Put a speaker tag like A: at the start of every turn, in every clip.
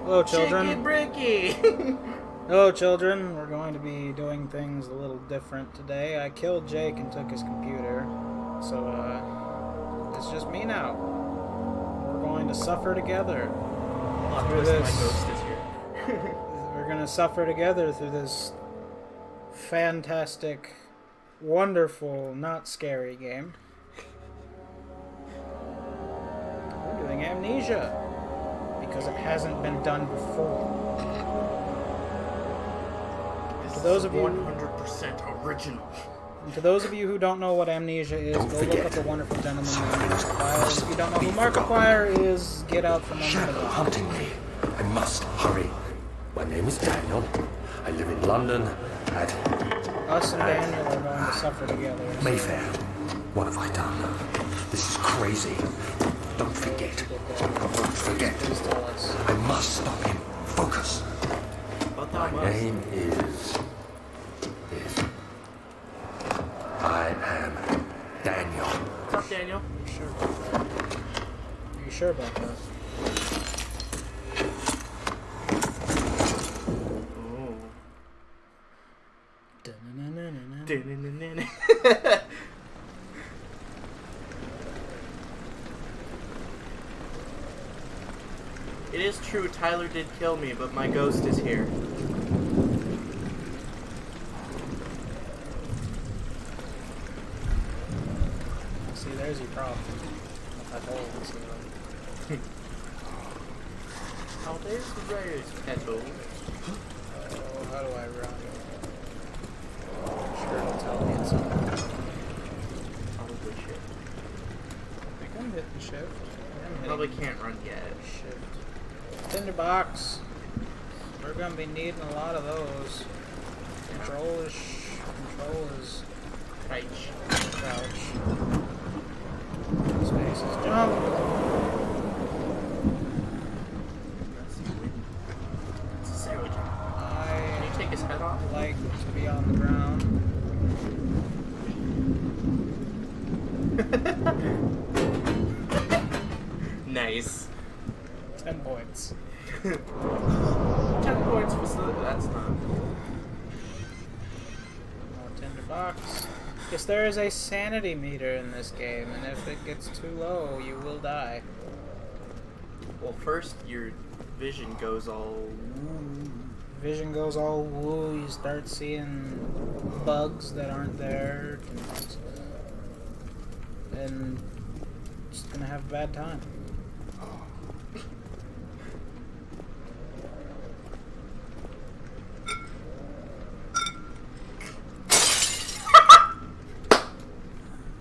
A: Hello, children.
B: Chicken Bricky!
A: Hello, children. We're going to be doing things a little different today. I killed Jake and took his computer, so it's just me now. We're going to suffer together through this.
B: My ghost is here.
A: We're going to suffer together through this fantastic, wonderful, not scary game. We're doing Amnesia because it hasn't been done before.
B: This
A: those
B: is
A: of you
B: 100% original.
A: And to those of you who don't know what Amnesia is, go look up The Wonderful Gentleman named Markiplier. If you don't know who Markiplier is, get out from under the
C: Shadow
A: rock.
C: hunting me. I must hurry. My name is Daniel. I live in London at
A: Us and Daniel are going to suffer together.
C: Mayfair. What have I done? This is crazy. Don't forget. Don't forget.
A: Please tell us.
C: I must stop him. Focus.
B: But
C: My name is... I am Daniel.
B: What's up, Daniel?
A: Are you sure about that?
B: Oh.
A: Da-na-na-na-na-na.
B: It is true, Tyler did kill me, but my ghost is here.
A: See, there's your problem. With that hole in the ceiling.
B: Oh, there's rose petals.
A: Oh, how do I run? Sure, it'll tell me it's something.
B: Probably shit.
A: I think I'm hitting shift.
B: Probably can't run yet.
A: Shift. Tinderbox. We're gonna be needing a lot of those. Control is
B: Crouch.
A: crouch. Space is jump.
B: That's the wind. It's a sandwich. Can
A: I
B: you take his head off?
A: like to be on the ground.
B: Nice.
A: 10 points.
B: 10 points for that's not.
A: More tinderbox. Yes, there is a sanity meter in this game, and if it gets too low, you will die.
B: Well, first your vision goes all.
A: Vision goes all woo, you start seeing bugs that aren't there, and just gonna have a bad time.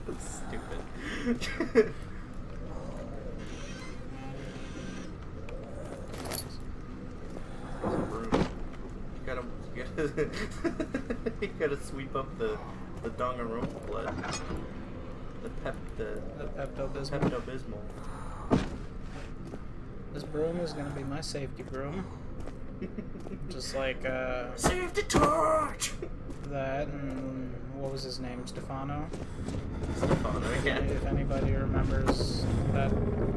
B: That's stupid. You gotta sweep up the Danganronpa blood. The
A: Pepto-Bismol.
B: Pepto-Bismol.
A: This broom is gonna be my safety broom. Just like,
B: Save the torch!
A: that, and what was his name? Stefano?
B: Stefano, yeah.
A: If anybody remembers that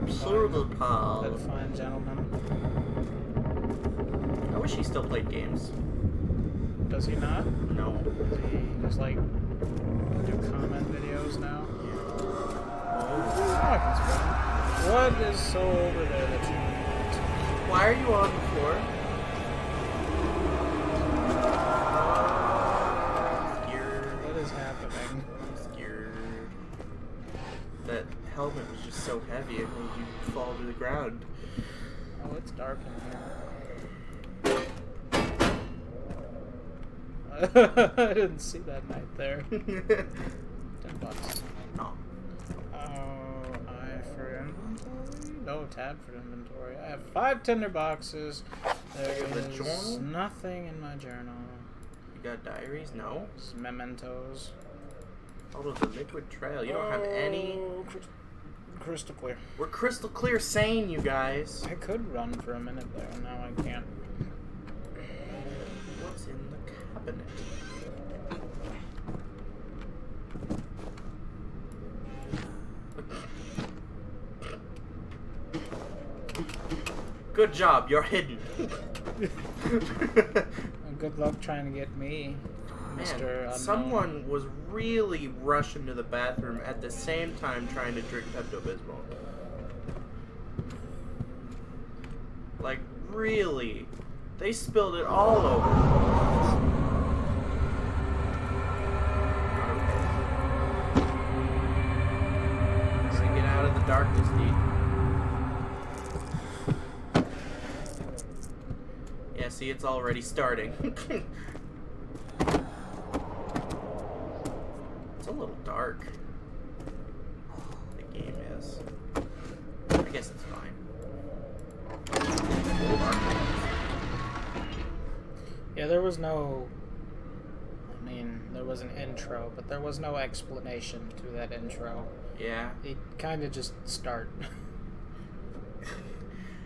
B: Pseudo-pal.
A: fine gentleman.
B: I wish he still played games.
A: Does he not?
B: No.
A: Does he just like do comment videos now? Oh, I can spell. What is so over there that you can't?
B: Why are you on the floor?
A: What is happening?
B: I'm scared. That helmet was just so heavy it made you fall to the ground.
A: Oh, it's dark in here. I didn't see that knight there. $10.
B: No.
A: Oh, I for inventory? No, tab for inventory. I have 5 tinder boxes. There
B: The
A: is
B: journal?
A: nothing in my journal.
B: You got diaries? No.
A: It's mementos.
B: Although the liquid trail, you don't have any.
A: Crystal clear.
B: We're crystal clear sane, you guys.
A: I could run for a minute there, now I can't.
B: What's in the cabinet? Good job, you're hidden.
A: And good luck trying to get me, Mr.
B: Man,
A: Unknown.
B: someone was really rushing to the bathroom at the same time trying to drink Pepto-Bismol. Like, really? They spilled it all over. So get out of the darkness, D. Yeah, see, it's already starting. It's a little dark. The game is. I guess it's fine.
A: Yeah, there was no... I mean, there was an intro, but there was no explanation to that intro.
B: Yeah.
A: It kind of just start.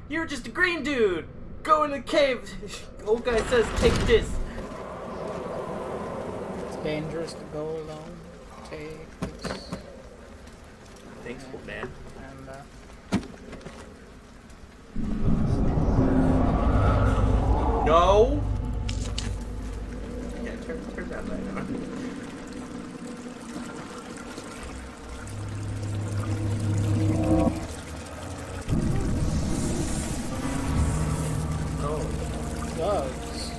B: You're just a green dude! Go in the cave! Old guy says, take this!
A: It's dangerous to go alone. Take this.
B: Thanks, old man.
A: And,
B: No! Yeah, turn that light on.
A: Bugs.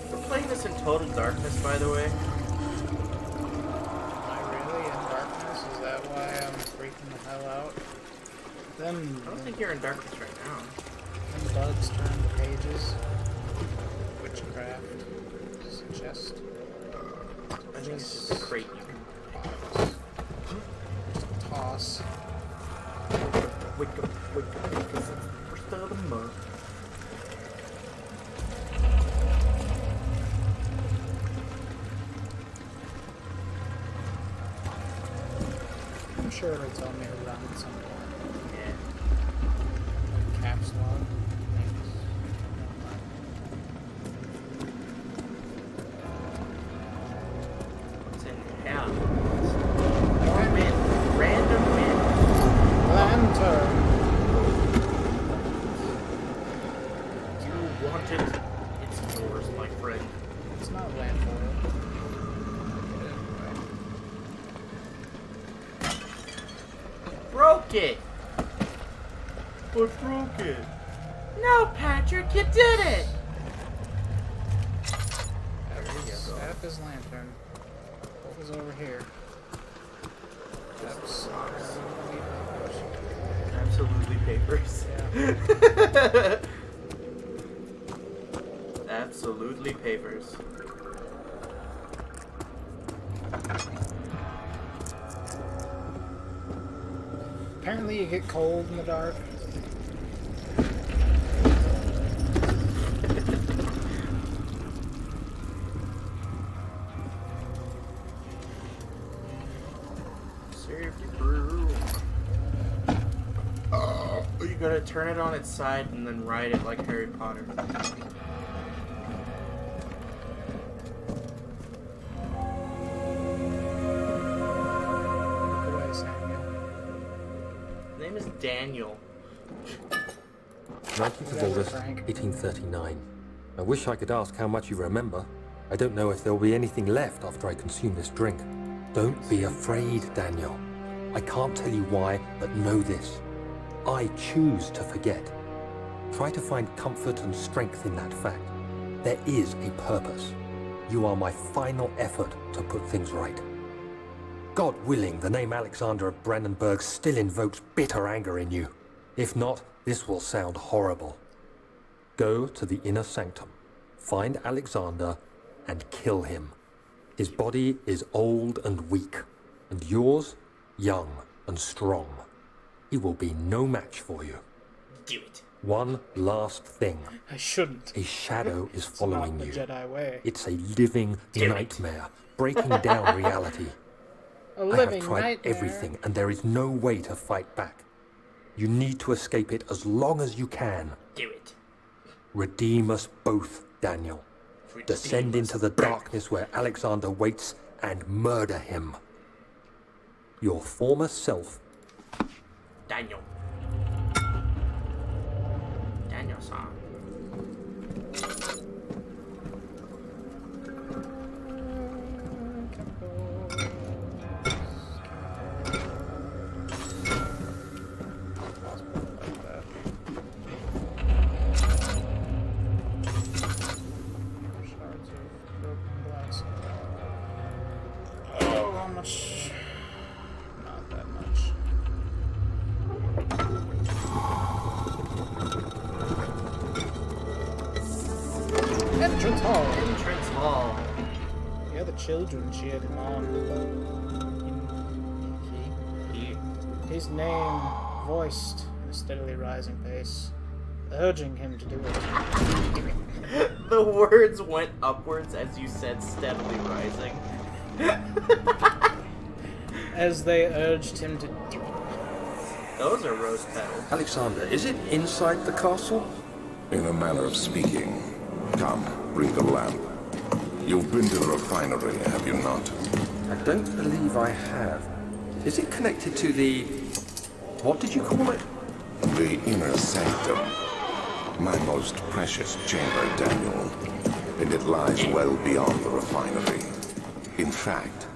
B: We're playing this in total darkness, by the way.
A: Am I really in darkness? Is that why I'm freaking the hell out? Then
B: I don't think you're in darkness right now.
A: Them bugs turn the pages. Witchcraft. Suggest.
B: I think it's just a crate you can pick up.
A: Just toss.
B: Wake up, because it's the first of the month.
A: I'm sure it'll tell me to run at some point.
B: Yeah.
A: Caps lock. Thanks.
B: What's in here? More wind. Random wind.
A: Lantern.
B: You want it? It's yours, my friend.
A: It's not lantern.
B: Broke it! What broke it? No, Patrick, you did it! There you go.
A: Sap his lantern. What was over here? That's
B: Absolutely papers.
A: Yeah.
B: Absolutely papers.
A: Apparently you get cold in the dark.
B: Safety crew. You gotta turn it on its side and then ride it like Harry Potter.
A: Look away, Samuel.
B: His name is Daniel.
C: 19th of August, 1839. I wish I could ask how much you remember. I don't know if there will be anything left after I consume this drink. Don't be afraid, Daniel. I can't tell you why, but know this. I choose to forget. Try to find comfort and strength in that fact. There is a purpose. You are my final effort to put things right. God willing, the name Alexander of Brandenburg still invokes bitter anger in you. If not, this will sound horrible. Go to the inner sanctum, find Alexander, and kill him. His body is old and weak, and yours, young and strong. He will be no match for you.
B: Do it.
C: One last thing.
A: I shouldn't.
C: A shadow is following you.
A: It's not the Jedi way.
C: It's a living nightmare, breaking down reality.
A: A
C: I
A: living
C: have tried
A: nightmare.
C: everything, and there is no way to fight back. You need to escape it as long as you can.
B: Do it.
C: Redeem us both, Daniel. Descend into the darkness where Alexander waits and murder him. Your former self,
B: Daniel. Daniel-san.
A: Shards of broken glass. Oh, how much? Not that much. Entrance hall.
B: Entrance hall.
A: The other children cheered him on. His name voiced in a steadily rising pace, urging him to do it.
B: The words went upwards as you said steadily rising.
A: As they urged him to do it.
B: Those are rose petals.
C: Alexander, is it inside the castle?
D: In a manner of speaking. Come, bring the lamp. You've been to the refinery, have you not?
C: I don't believe I have. Is it connected to the... what did you call it?
D: The inner sanctum. My most precious chamber, Daniel. And it lies well beyond the refinery. In fact,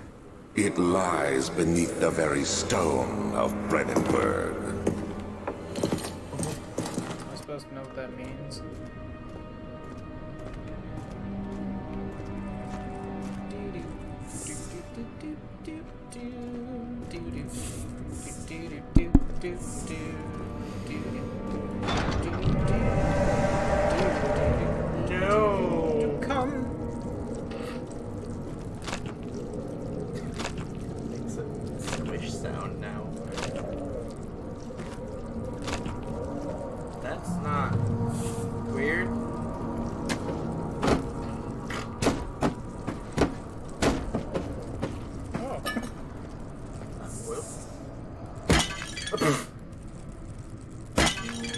D: it lies beneath the very stone of Brennenburg.
A: I'm supposed to know what that means.
B: No!
A: Come.
B: It's a swish sound now. That's not weird.
A: Oh.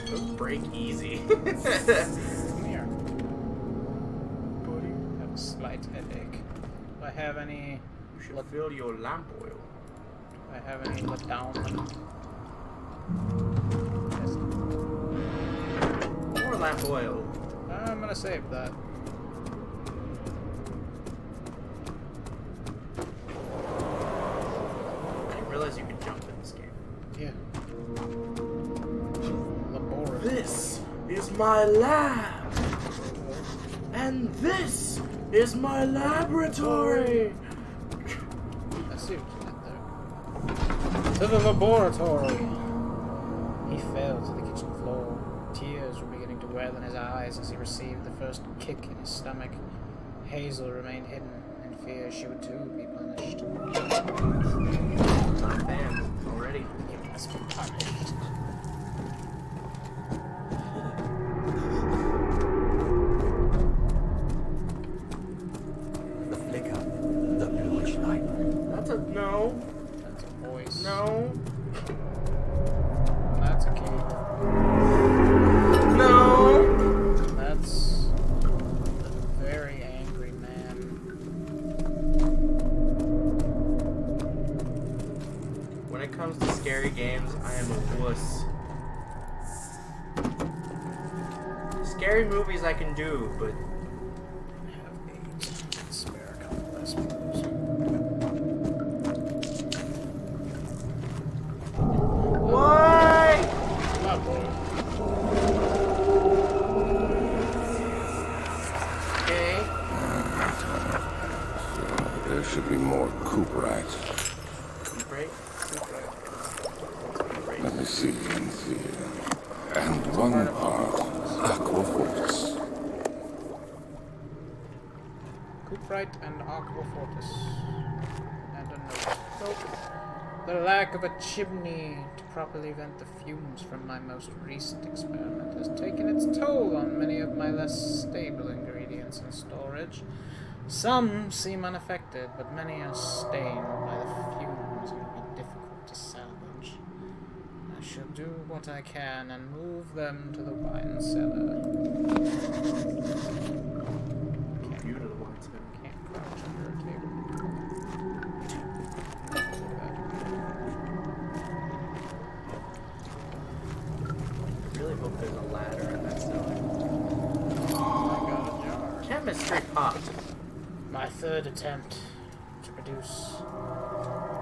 B: Those break easy.
A: Come here. Buddy, I have a slight headache. Do I have any?
B: You should fill your lamp oil.
A: Do I have any let down?
B: More lamp oil.
A: I'm gonna save that.
B: I didn't realize you could jump in this game.
A: Yeah. Laboratory.
B: This is my lab. And this is my laboratory.
A: I see what you did there. To the laboratory. He fell to the kitchen floor. Tears were beginning to well in his eyes as he received the first kick in his stomach. Hazel remained hidden in fear she would too be punished.
B: Not a fan already.
A: You must be punished.
C: The flicker. The bluish light.
B: That's a no.
A: That's a voice.
B: No.
A: That's a key.
B: No.
A: That's a very angry man.
B: When it comes to scary games, I am a wuss. Scary movies I can do, but
A: I have 8. Spare a couple, I suppose.
B: why?
A: Oh boy.
B: Okay.
D: There should be more cooperite.
B: Right.
D: Let me see. And one part aquafortis.
A: Cuprite and Aquafortis. And a note. Nope. The lack of a chimney to properly vent the fumes from my most recent experiment has taken its toll on many of my less stable ingredients in storage. Some seem unaffected, but many are stained by the fumes and will be difficult to salvage. I shall do what I can and move them to the wine cellar.
B: You to the wine cellar.
A: Can't crouch under a table.
B: I really hope there's a ladder in that cellar. a straight pot.
A: My third attempt to produce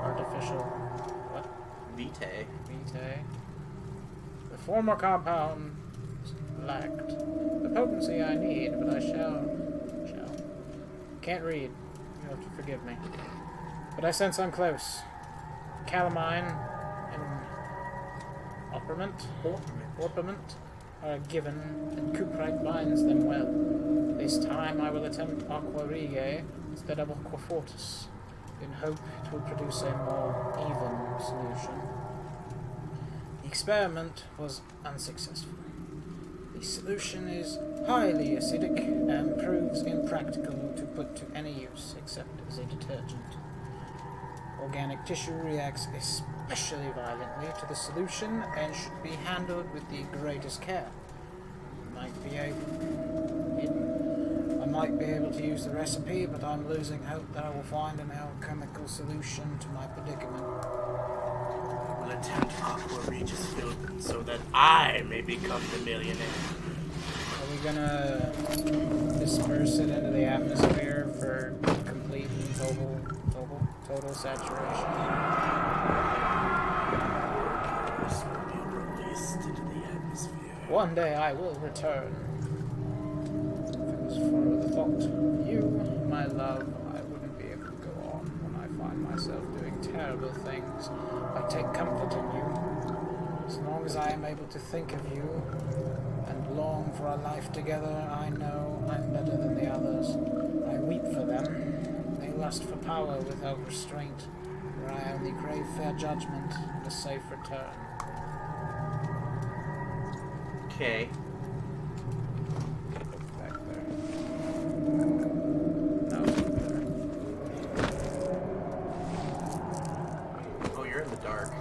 A: artificial... what?
B: Vitae.
A: Vitae. The former compound lacked the potency I need, but I shall. Can't read. You have to forgive me. But I sense I'm close. Calamine and orpiment are given, and cuprite binds them well. This time I will attempt aqua regae instead of aqua fortis, in hope it will produce a more even solution. The experiment was unsuccessful. The solution is highly acidic and proves impractical to put to any use except as a detergent. Organic tissue reacts especially violently to the solution and should be handled with the greatest care. I might be able to use the recipe, but I'm losing hope that I will find an alchemical solution to my predicament.
B: I will attempt aqua regis filter so that I may become the millionaire.
A: Are we gonna disperse it into the atmosphere for complete and total saturation?
B: This will be released into the atmosphere.
A: One day I will return. If it was for the thought of you, my love, I wouldn't be able to go on when I find myself doing terrible things. I take comfort in you. As long as I am able to think of you and long for a life together, I know I'm better than the others. I weep for them. They lust for power without restraint, where I only crave fair judgment and a safe return.
B: Okay.
A: Back there. No.
B: Oh, you're in the dark.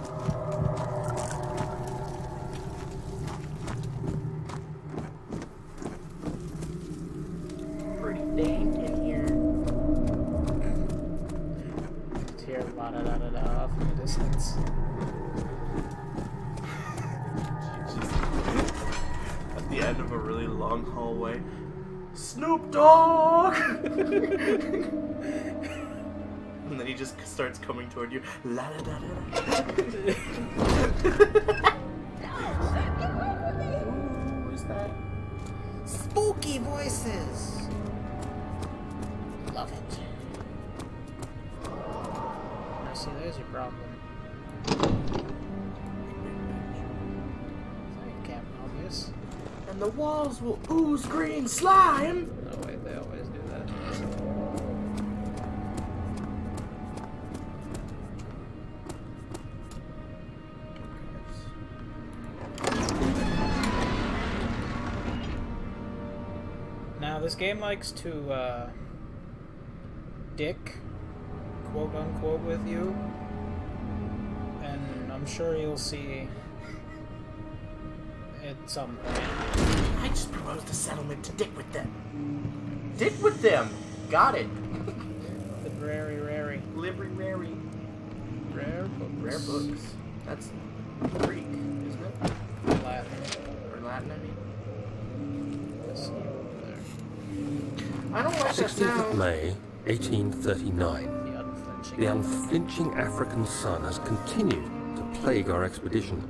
B: Pretty dank in here.
A: Just hear la-da-da-da-da off in the distance.
B: At the end of a really long hallway. Snoop Dogg! And then he just starts coming toward you. La da da da. Who's that?
A: Spooky voices! Love it. Now see, there's your problem. Captain Obvious.
B: And the walls will ooze green slime!
A: Oh wait, they always do that. Now, this game likes to, dick, quote unquote, with you. And I'm sure you'll see at some point.
B: I just proposed a settlement to dick with them. Dick with them! Got it!
A: Library.
B: Library.
A: Rare books.
B: Rare books. That's Greek, isn't it?
A: Latin.
B: Or Latin, I mean.
A: Let's see over there.
B: I don't like that
C: 16th of
B: sound.
C: May, 1839.
A: The unflinching.
C: The unflinching African sun has continued to plague our expedition,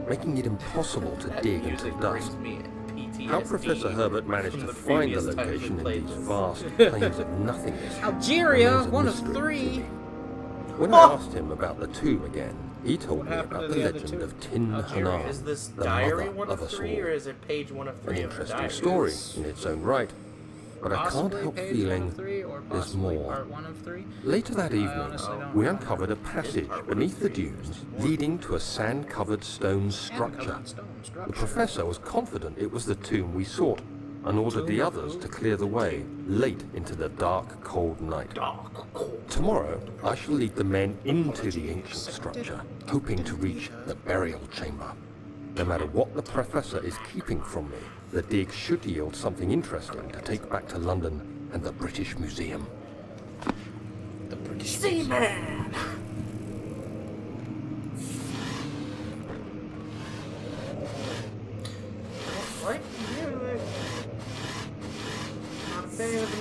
C: making it impossible to
B: That
C: dig into
B: usually
C: the dust.
B: brings me PTSD
C: How Professor Herbert managed
B: from
C: to
B: the
C: find the
B: previous times we
C: location in
B: played
C: these
B: this.
C: vast plains of nothingness
A: Algeria,
C: remains a
A: one of
C: mystery to
A: three.
C: me. When I asked him about the tomb again, he told
A: What
C: me
A: happened
C: about
A: to
C: the
A: the other
C: legend
A: two?
C: of Tin
A: Algeria.
C: Hanar,
B: Is this
C: the
B: diary
C: mother
B: one
C: of
B: of
C: us
B: three,
C: all.
B: or is it page one of
C: An
B: three of the
C: interesting
B: diary?
C: story in its own right, but I can't
A: Possibly
C: help
A: page 1
C: feeling
A: of 3, or
C: there's
A: possibly
C: more.
A: part 1 of 3.
C: Later that
A: I
C: evening,
A: honestly don't
C: we
A: remember.
C: uncovered a passage
B: part
C: beneath the
B: 1 of 3.
C: dunes leading to a sand-covered stone structure.
A: Covered stone structure.
C: The professor was confident it was the tomb we sought and ordered the others to clear the way late into the dark, cold night. Tomorrow, I shall lead the men into the ancient structure, hoping to reach the burial chamber. No matter what the professor is keeping from me, the dig should yield something interesting to take back to London and the British Museum.
A: The British
B: Seaman! Like music. Not a fan of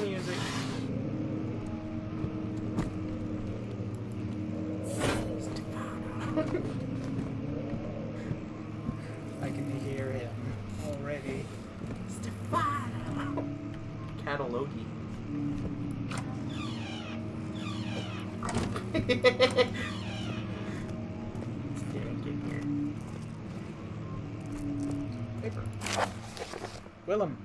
A: Paper. Willem.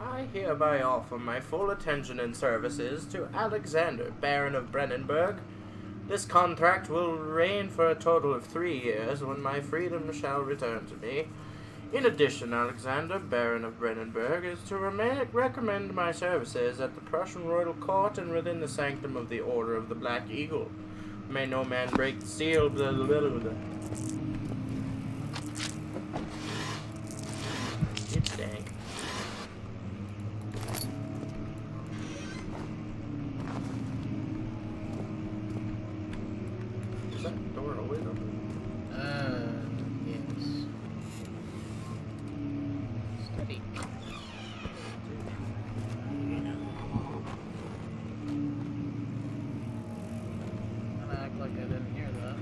B: I hereby offer my full attention and services to Alexander, Baron of Brennenburg. This contract will reign for a total of 3 years, when my freedom shall return to me. In addition, Alexander, Baron of Brennenburg, is to recommend my services at the Prussian royal court and within the sanctum of the Order of the Black Eagle. May no man break the seal. Blah, blah, blah, blah. It's dank. Is that door always open?
A: Yes. Steady. I'm gonna act like I didn't hear that.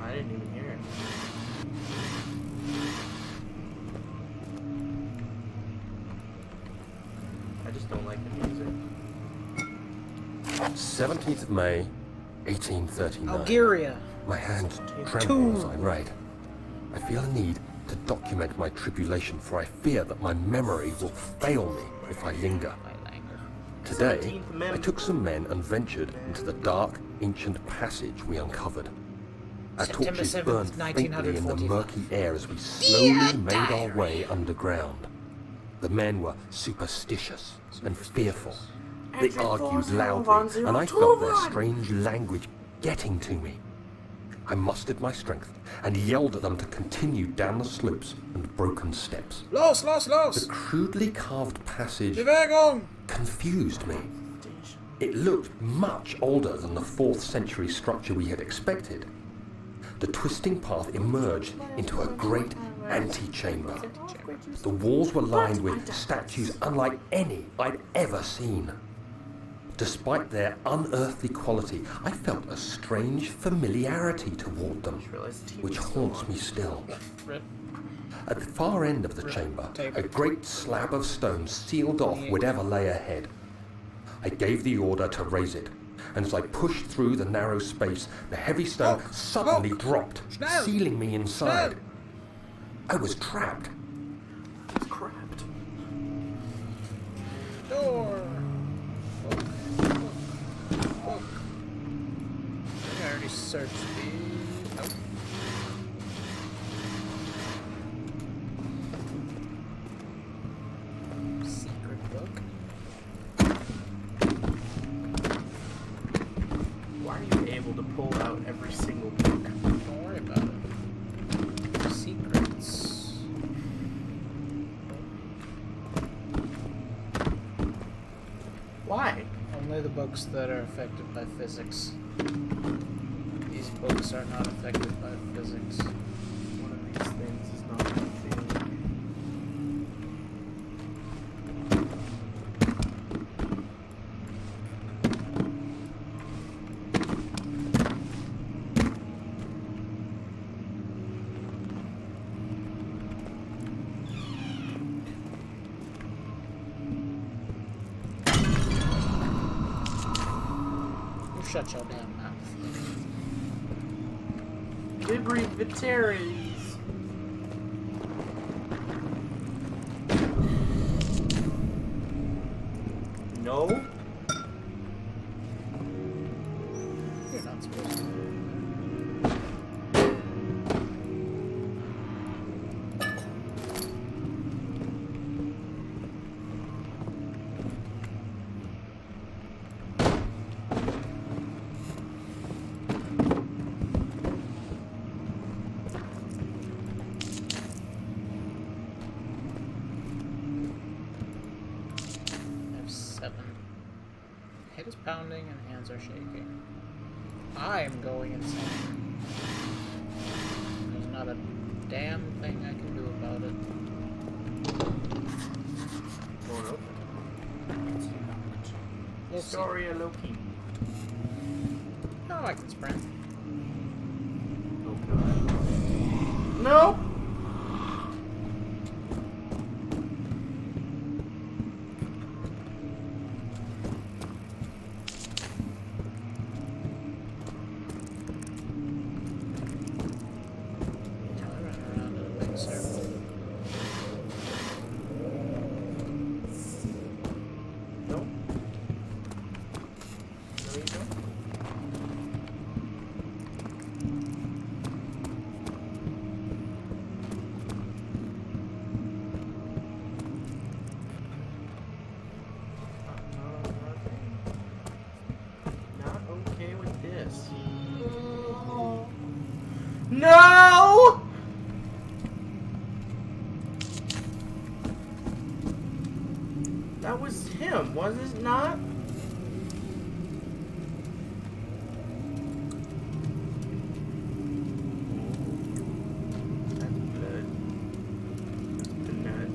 B: I didn't even hear it. I just don't like the music.
C: 17th of May, 1839.
A: Algeria.
C: My hands tremble as I write. I feel a need to document my tribulation, for I fear that my memory will fail me if I linger. Today, I took some men and ventured into the dark, ancient passage we uncovered. Our
A: September
C: torches
A: 7th,
C: burned faintly in the
A: 1945.
C: murky air as we slowly made our way underground. The men were superstitious and fearful. They argued loudly, and I felt their strange language getting to me. I mustered my strength and yelled at them to continue down the slopes and broken steps.
A: Los!
C: The crudely carved passage
A: Bewegung!
C: confused me. It looked much older than the 4th century structure we had expected. The twisting path emerged into a great antechamber. The walls were lined with statues unlike any I'd ever seen. Despite their unearthly quality, I felt a strange familiarity toward them, which haunts me still. At the far end of the chamber, a great slab of stone sealed off whatever lay ahead. I gave the order to raise it, and as I pushed through the narrow space, the heavy stone suddenly dropped, sealing me inside. I was trapped.
B: It's cracked.
A: Door! Book. I already searched these. Nope. Secret book.
B: Why are you able to pull out every single book?
A: Don't worry about it. Secrets.
B: Why?
A: Only the books that are affected by physics. These books are not affected by physics.
B: One of these things is not my feeling.
A: Shut your damn mouth.
B: Libri Viteris. No?
A: You're not supposed to. Head is pounding and hands are shaking. I'm going insane. There's not a damn thing I can do about it.
B: Door open. It's locked.
A: We'll see.
B: Story of Loki.
A: No, I can sprint.
B: Oh god. No! No! That was him, was it not? That's blood. Blood.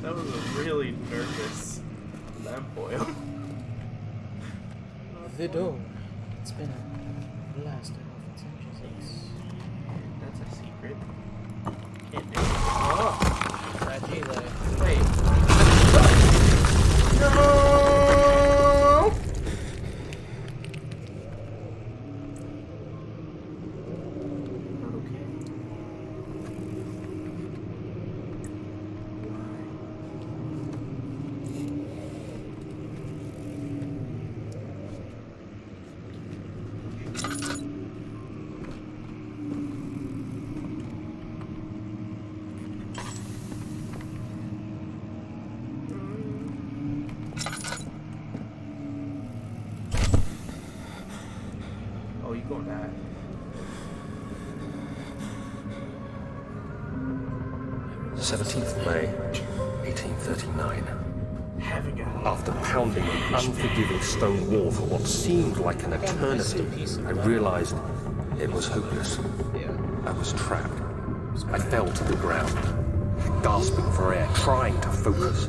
B: That was a really nervous lamp oil.
A: The door. It's been blasted off its hinges.
B: That's a secret. Can't do it.
A: Oh! Fragile.
B: Wait. No! Okay. Oh, you gonna die.
C: 17th May, 1839.
B: Having a
C: After pounding an unforgiving stone wall for what seemed like an eternity, I realized it was hopeless.
A: Yeah.
C: I was trapped. I fell to the ground, gasping for air, trying to focus.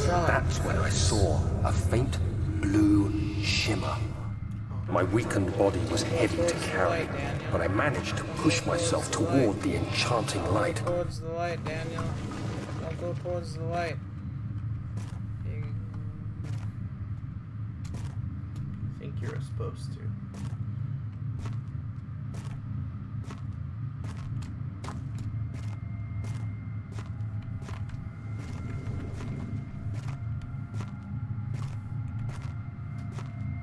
C: That's when I saw a faint blue shimmer. My weakened body was heavy to carry, but I managed to push myself toward the enchanting light.
A: Go towards the light, Daniel. Don't go towards the light.
B: I think you're supposed to.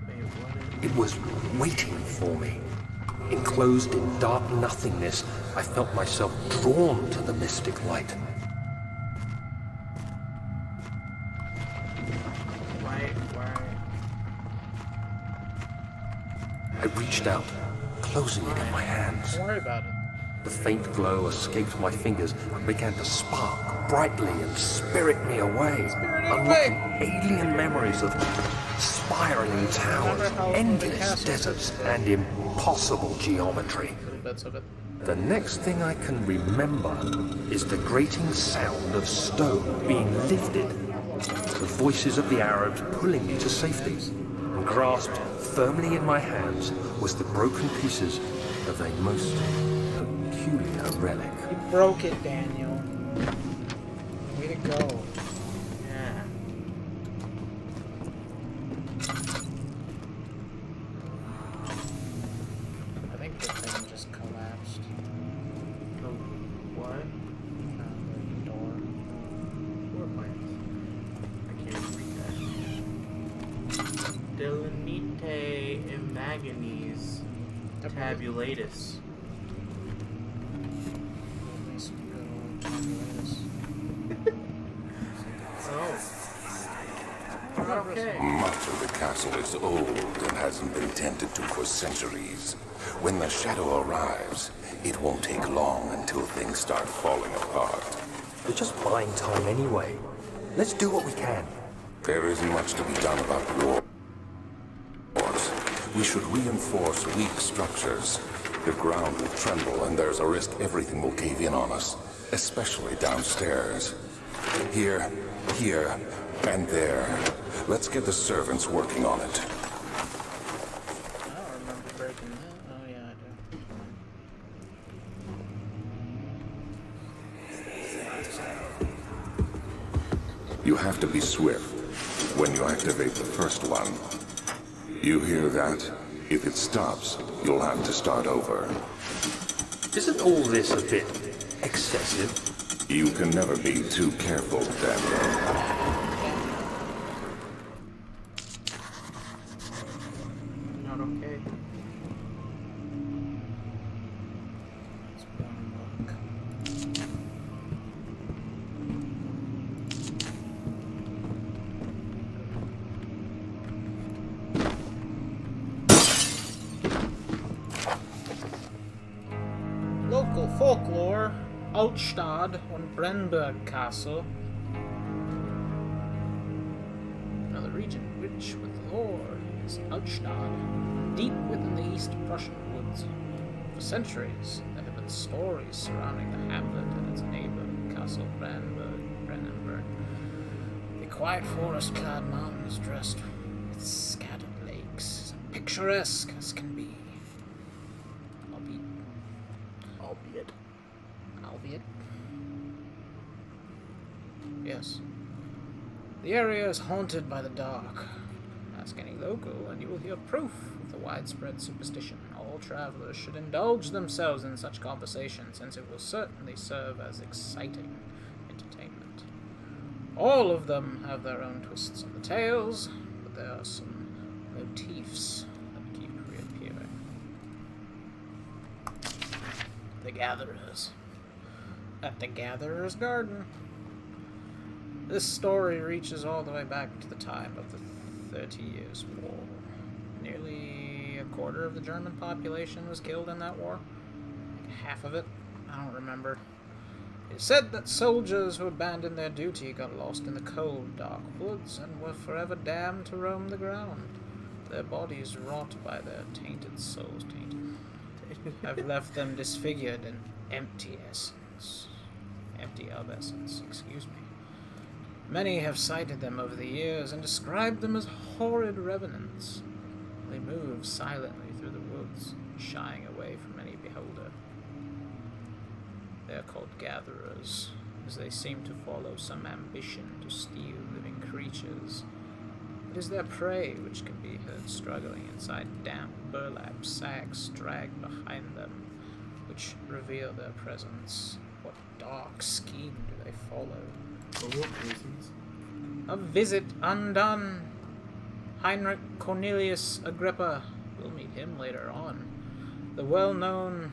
B: Wait, what is...
C: It was waiting for me. Enclosed in dark nothingness, I felt myself drawn to the mystic light.
B: Why?
C: I reached out, closing it in my hands.
A: Don't worry about it.
C: The faint glow escaped my fingers and began to spark brightly and spirit me away, unlocking alien memories of spiraling towers, endless deserts, and impossible geometry.
A: Little bits of it.
C: The next thing I can remember is the grating sound of stone being lifted, the voices of the Arabs pulling me to safety, and grasped firmly in my hands was the broken pieces of a most peculiar relic.
A: You broke it, Daniel. Way to go.
B: Yeah.
A: I think the thing just collapsed.
B: The what?
A: The door.
B: Floor plans. I can't read that. Delinite imaginis tabulatus. Oh. Okay.
D: Much of the castle is old and hasn't been tended to for centuries. When the shadow arrives, it won't take long until things start falling apart.
C: We're just buying time anyway. Let's do what we can.
D: There isn't much to be done about wars. We should reinforce weak structures. The ground will tremble and there's a risk everything will cave in on us, especially downstairs. Here, and there. Let's get the servants working on it.
A: I don't remember breaking that. Oh yeah, I do.
D: You have to be swift when you activate the first one. You hear that? If it stops, you'll have to start over.
C: Isn't all this a bit excessive?
D: You can never be too careful, Daniel.
B: Not okay.
A: Altstadt und Brennberg Castle. Another region rich with lore is Altstadt, deep within the East Prussian woods. For centuries, there have been stories surrounding the hamlet and its neighbor, Castle Brennenburg. The quiet forest-clad mountains dressed with scattered lakes, as picturesque as can be. Albeit. Yes. The area is haunted by the dark. Ask any local, and you will hear proof of the widespread superstition. All travelers should indulge themselves in such conversation, since it will certainly serve as exciting entertainment. All of them have their own twists on the tales, but there are some motifs that keep reappearing. The Gatherers. At the Gatherer's Garden. This story reaches all the way back to the time of the 30 Years' War. Nearly a quarter of the German population was killed in that war. Like half of it. I don't remember. It is said that soldiers who abandoned their duty got lost in the cold, dark woods and were forever damned to roam the ground. Their bodies, wrought by their tainted souls, have left them disfigured and empty of essence, excuse me. Many have cited them over the years and described them as horrid revenants. They move silently through the woods, shying away from any beholder. They are called gatherers, as they seem to follow some ambition to steal living creatures. It is their prey which can be heard struggling inside damp burlap sacks dragged behind them, which reveal their presence. What dark scheme do they follow?
B: For what reasons?
A: A visit undone. Heinrich Cornelius Agrippa. We'll meet him later on. The well-known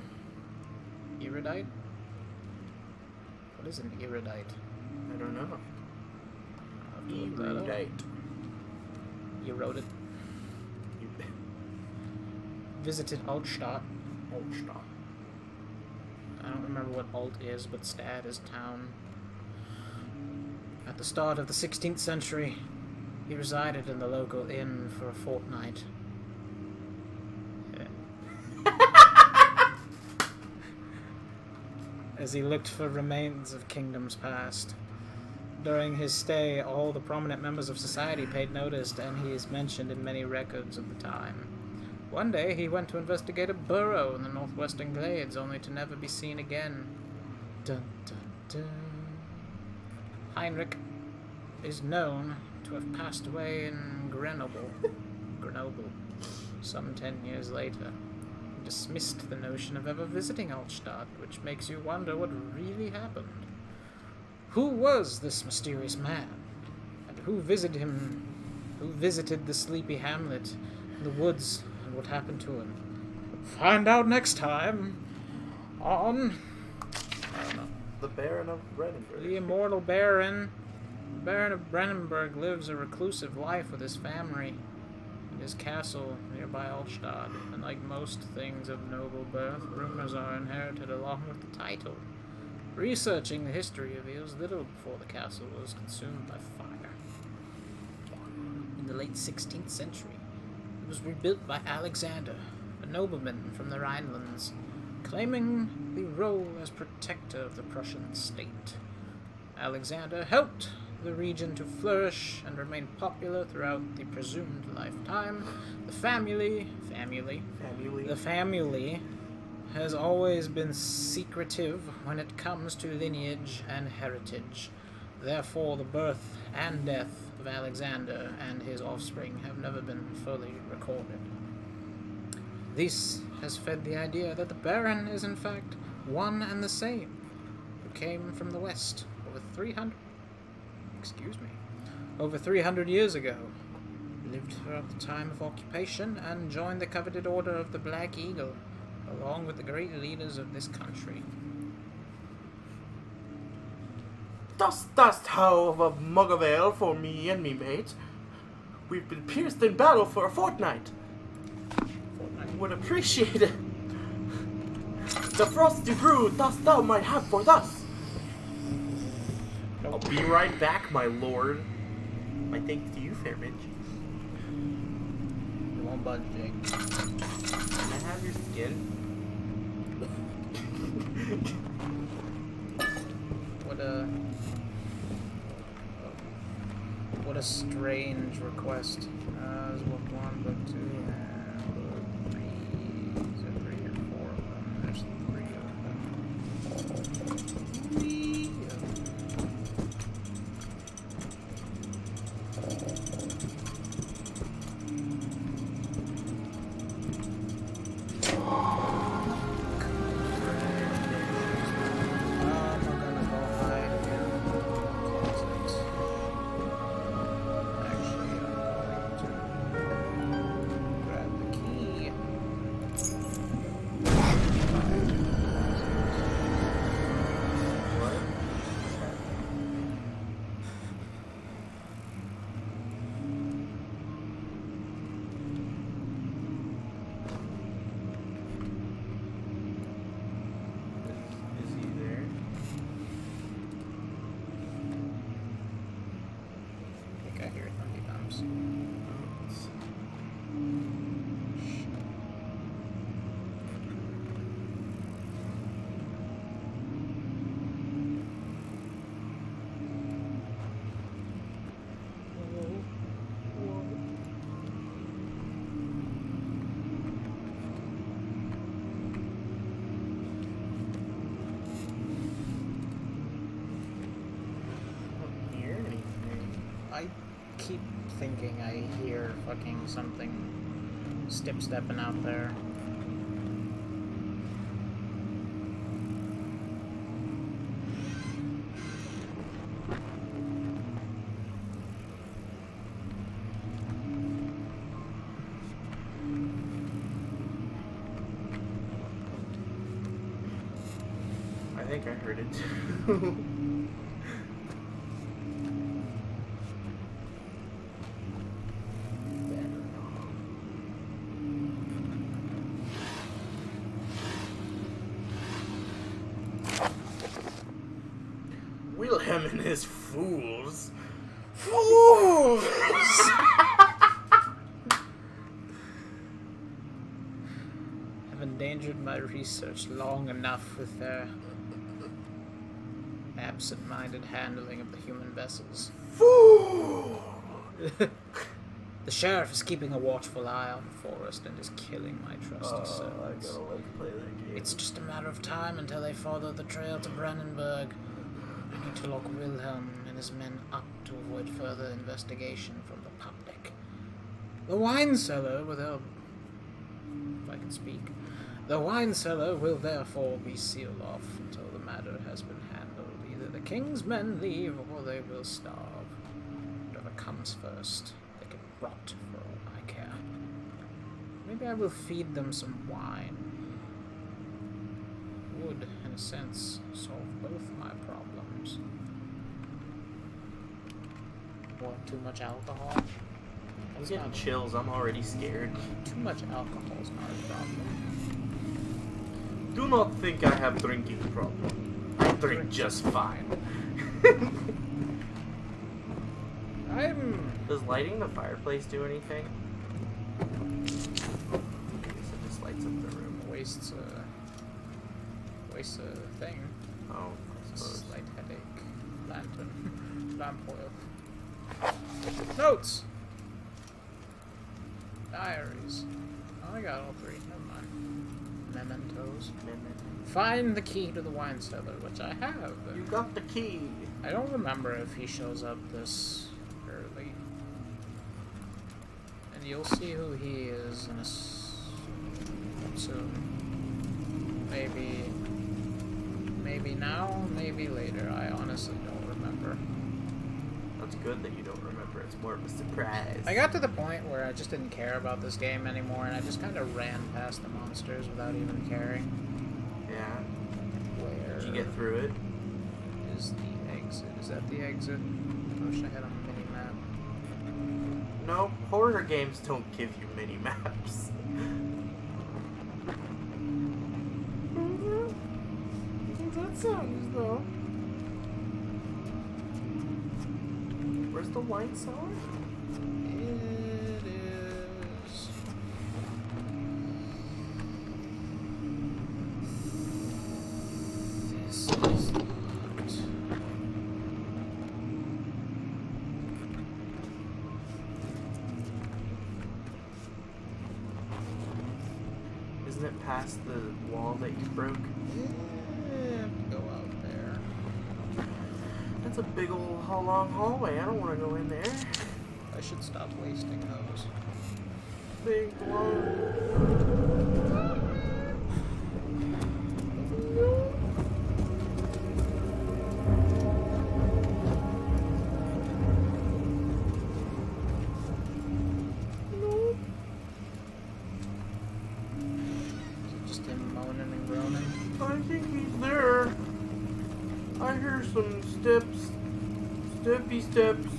A: erudite? What is an erudite?
B: I don't know.
A: I'll have to look that up.
B: Erudite.
A: You wrote it. Visited Altstadt.
B: Altstadt.
A: I don't remember what Alt is, but Stad is town. At the start of the 16th century, he resided in the local inn for a fortnight. As he looked for remains of kingdoms past. During his stay, all the prominent members of society paid notice, and he is mentioned in many records of the time. One day, he went to investigate a burrow in the northwestern glades, only to never be seen again. Dun, dun, dun. Heinrich is known to have passed away in Grenoble, some 10 years later. He dismissed the notion of ever visiting Altstadt, which makes you wonder what really happened. Who was this mysterious man? And who visited him? Who visited the sleepy hamlet in the woods, and what happened to him? Find out next time on... I don't know.
B: The Baron of Brennenburg.
A: The immortal Baron. The Baron of Brennenburg lives a reclusive life with his family in his castle nearby Altstadt, and like most things of noble birth, rumors are inherited along with the title. Researching the history reveals little before the castle was consumed by fire. In the late 16th century, it was rebuilt by Alexander, a nobleman from the Rhinelands, claiming the role as protector of the Prussian state. Alexander helped the region to flourish and remain popular throughout the presumed lifetime. The family has always been secretive when it comes to lineage and heritage. Therefore, the birth and death of Alexander and his offspring have never been fully recorded. This has fed the idea that the Baron is in fact one and the same, who came from the West over 300 years ago, lived throughout the time of occupation, and joined the coveted Order of the Black Eagle, along with the great leaders of this country.
B: Dost how of a mug of ale for me and me mate? We've been pierced in battle for a fortnight. Would appreciate it. the frosty brew dost thou might have for thus. I'll be right back, my lord. My thanks to you, fair bitch.
A: You won't budge, Jake.
B: Can I have your skin?
A: What a strange request. There's book 1, book 2, and book 3. Is there 3 or 4 of them? There's 3 of them. 3 of them. I keep thinking I hear fucking something stepping out there.
B: I think I heard it too. Wilhelm and his fools.
A: Fools! Have endangered my research long enough with their absent-minded handling of the human vessels.
B: Fool!
A: The sheriff is keeping a watchful eye on the forest and is killing my trusty servants.
B: I gotta play that game.
A: It's just a matter of time until they follow the trail to Brandenburg. I need to lock Wilhelm and his men up to avoid further investigation from the public. The wine cellar will if I can speak. The wine cellar will therefore be sealed off until the matter has been handled. Either the king's men leave or they will starve. Whatever comes first, they can rot for all I care. Maybe I will feed them some wine. Would, in a sense, solve both my problems. What, too much alcohol?
B: I'm getting chills, I'm already scared.
A: Too much alcohol is not a problem.
B: Do not think I have drinking problem. I drink just fine. Does lighting the fireplace do anything? I guess it just lights up the room.
A: Wastes a thing.
B: Oh, I suppose.
A: Slight headache. Lantern. Lamp oil. Notes! Diaries. Oh, I got all 3. Never mind. Mementos. Find the key to the wine cellar, which I have.
B: You got the key.
A: I don't remember if he shows up this early. And you'll see who he is in soon. Maybe now, maybe later. I honestly don't remember.
B: That's good that you don't remember. It's more of a surprise.
A: I got to the point where I just didn't care about this game anymore, and I just kind of ran past the monsters without even caring.
B: Yeah.
A: Where
B: Did you get through it?
A: is the exit? Is that the exit? I wish I had a mini-map.
B: No, horror games don't give you mini-maps. sounds, though. Where's the wine cellar?
A: It is. This is locked.
B: Isn't it past the wall that you broke?
A: Go out there.
B: That's a big old long hallway. I don't want to go in there.
A: I should stop wasting those.
B: Big long.
A: Is it just him moaning and groaning?
B: I think he's there. I hear some steps. Steppy steps.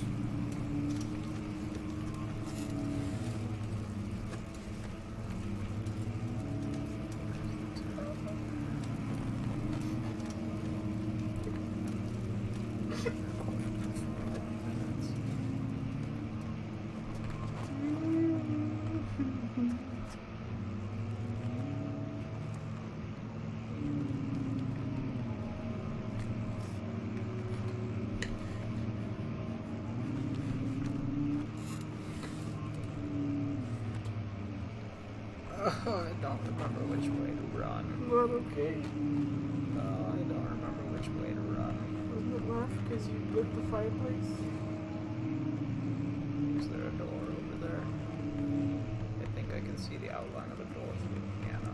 A: Oh, I don't remember which way to run.
B: Not okay.
A: Oh, I don't remember which way to run.
B: Wasn't it left because you lit the fireplace?
A: Is there a door over there? I think I can see the outline of a door through the piano.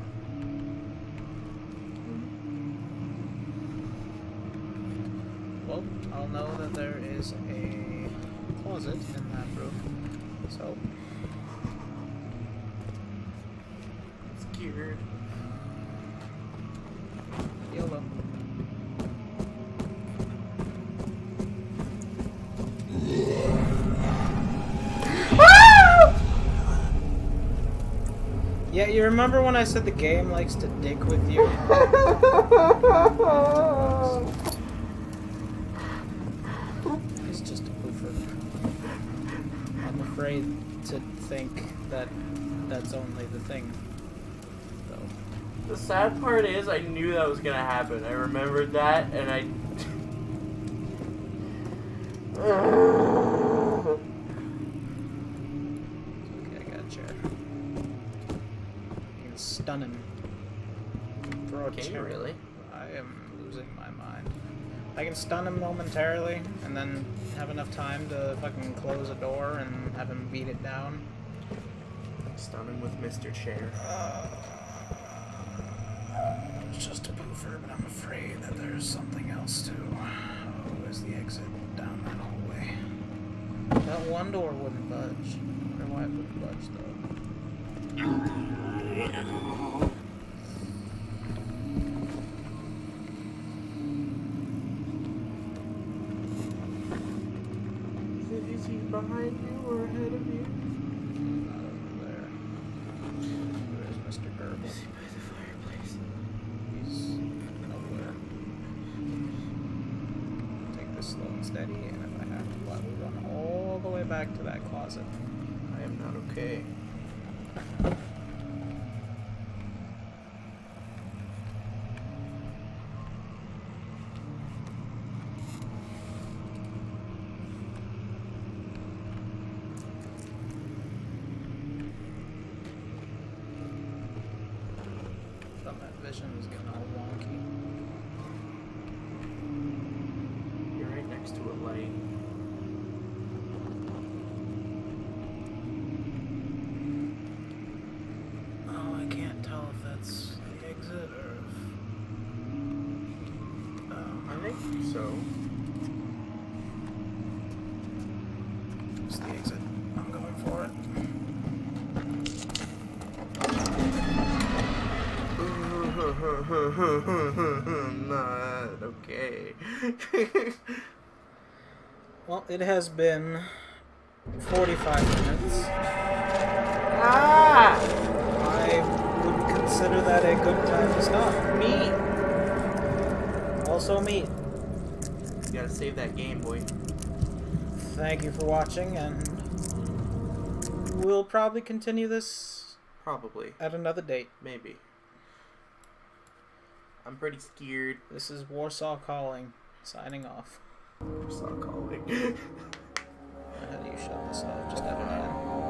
A: Well, I'll know that there is a closet in that room. So,
B: Scared.
A: YOLO. Yeah, you remember when I said the game likes to dick with you? It's just a poofer. I'm afraid to think that that's only the thing.
B: The sad part is I knew that was gonna happen. I remembered that and I...
A: Okay, I got a chair. You can stun him. Throw a
B: Can you
A: chair.
B: really?
A: I am losing my mind. I can stun him momentarily and then have enough time to fucking close a door and have him beat it down.
B: Stun him with Mr. Chair.
A: It's just a poofer, but I'm afraid that there's something else too. Oh, where's the exit down that hallway? That one door wouldn't budge. I wonder why it wouldn't budge
B: Is he behind you or ahead of you?
A: Not over there. Where's Mr. Gerbil?
B: Is he by the fireplace?
A: He's nowhere. Take this slow and steady, and if I have to, I will run all the way back to that closet.
B: I am not okay.
A: That vision is getting all wonky.
B: You're right next to a light.
A: Oh, I can't tell if that's the exit or if...
B: I think so.
A: It's the exit. I'm going for it.
B: Not okay.
A: Well, it has been 45 minutes.
B: Ah!
A: I would consider that a good time to stop.
B: Me!
A: also meet.
B: You gotta save that game, boy.
A: Thank you for watching, and we'll probably continue this
B: Probably.
A: at another date.
B: Maybe. I'm pretty scared.
A: This is WarsawCalling, signing off.
B: WarsawCalling.
A: How do you shut this off? Just F9.